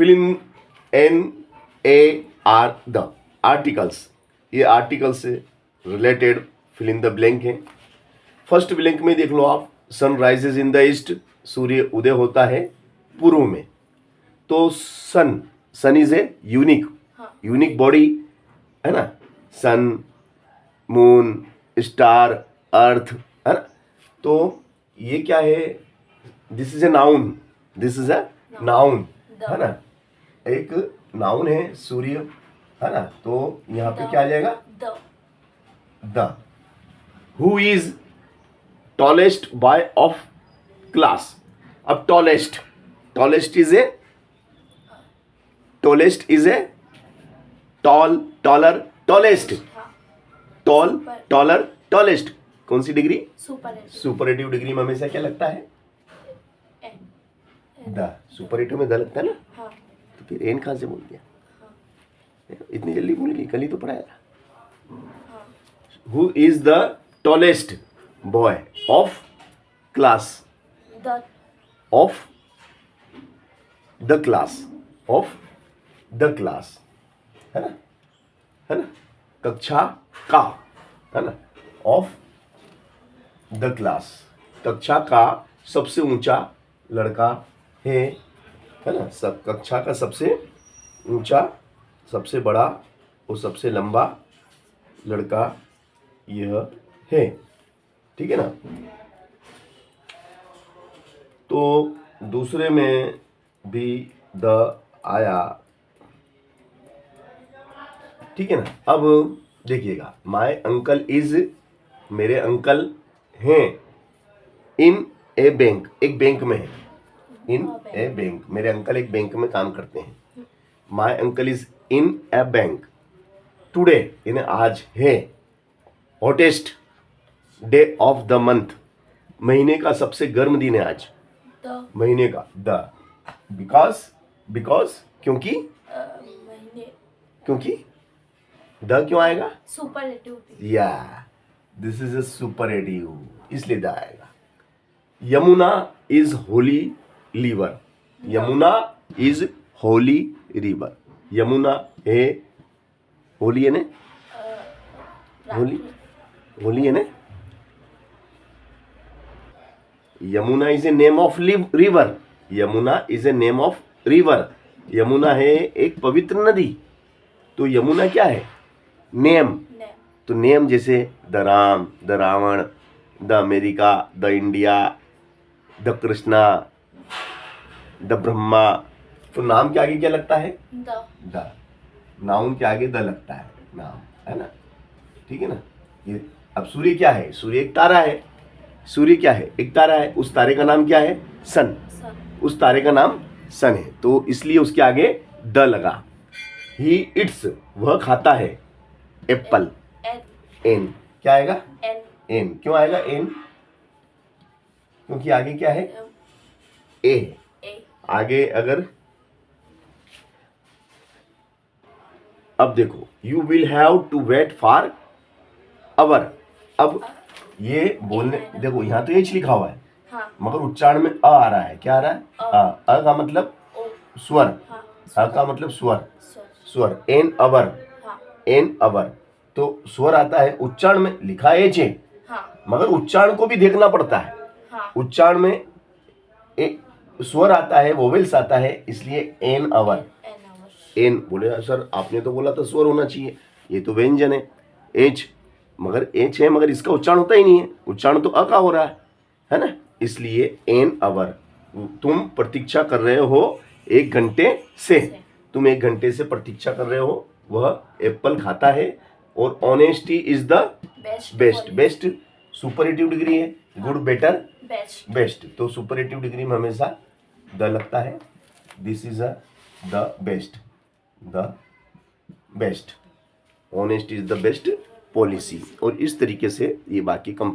Fill in NAR the articles, ये article से related fill in the blank है। First blank में देख लो आप, sun rises in the east, सूर्य उदय होता है पूर्व में। तो sun is a unique body है ना, सन, मून, स्टार, अर्थ है ना। तो ये क्या है, दिस इज ए नाउन, है ना, एक नाउन है सूर्य है ना। तो यहाँ पे क्या आ जाएगा, the. Who is tallest boy of class. अब टॉलेस्ट इज ए टॉलेस्ट कौन सी डिग्री, सुपरलेटिव डिग्री में हमेशा क्या लगता है, द। सुपरलेटिव में द लगता है ना, तो फिर एन कहां से बोल दिया, इतनी जल्दी भूल गई, कल ही तो पढ़ाया था। Who is the tallest boy of class, of the class है ना, कक्षा का है ना, ऑफ द क्लास, कक्षा का सबसे ऊंचा लड़का है ना। सब कक्षा का सबसे ऊंचा, सबसे बड़ा और सबसे लंबा लड़का यह है, ठीक है ना। तो दूसरे में भी द आया, ठीक है ना। अब देखिएगा, माय अंकल इज, मेरे अंकल हैं, इन ए बैंक, एक बैंक में है, इन ए बैंक, मेरे अंकल एक बैंक में काम करते हैं। My uncle is in A bank today, यानी आज है, hottest day of the month, महीने का सबसे गर्म दिन है आज, महीने का, द। बिकॉज क्योंकि द क्यों आएगा, सुपरलेटिव, या दिस इज अ सुपरलेटिव, इसलिए द आएगा। Yamuna is Holi river, Yamuna is Holi river, Yamuna है होली है ने, होली है ने। Yamuna is a name of river, Yamuna is a name of river, Yamuna है एक पवित्र नदी। तो यमुना क्या है, नेम। तो नेम जैसे the Ram, the Ravan, the America, the India, the Krishna, the Brahma. तो नाम के आगे क्या लगता है, द। नाउन के आगे द लगता है, नाम है ना, ठीक है ना। ये अब सूर्य क्या है, सूर्य एक तारा है, सूर्य क्या है, एक तारा है, उस तारे का नाम क्या है, सन, उस तारे का नाम सन है, तो इसलिए उसके आगे द लगा। ही इट्स, वह खाता है, एप्पल, एन, क्या आएगा, एन। क्यों आएगा एन, क्योंकि आगे क्या है, ए। आगे अगर, अब देखो, you will have to wait for hour. अब ये बोलने, देखो यहाँ तो एच लिखा हुआ है, मगर उच्चारण में आ रहा है, क्या आ रहा है, अ का मतलब स्वर, अ का मतलब स्वर, एन अवर, तो स्वर आता है, उच्चारण में लिखा एच है, मगर उच्चारण को भी देखना पड़ता है। उच्चारण में स्वर आता है, वोवेल्स आता है, इसलिए एन अवर। एन बोले सर आपने तो बोला था स्वर होना चाहिए, ये तो व्यंजन है एच, मगर एच है, मगर इसका उच्चारण होता ही नहीं है, उच्चारण तो अ का हो रहा है ना, इसलिए एन अवर। तुम प्रतीक्षा कर रहे हो 1 घंटे से, तुम 1 घंटे से प्रतीक्षा कर रहे हो, वह एप्पल खाता है। और honesty is the best superlative degree है, गुड, बेटर, बेस्ट, तो सुपरलेटिव डिग्री में हमेशा द लगता है। This is a the best, honest is the best policy. और इस तरीके से ये बाकी कंप्लीट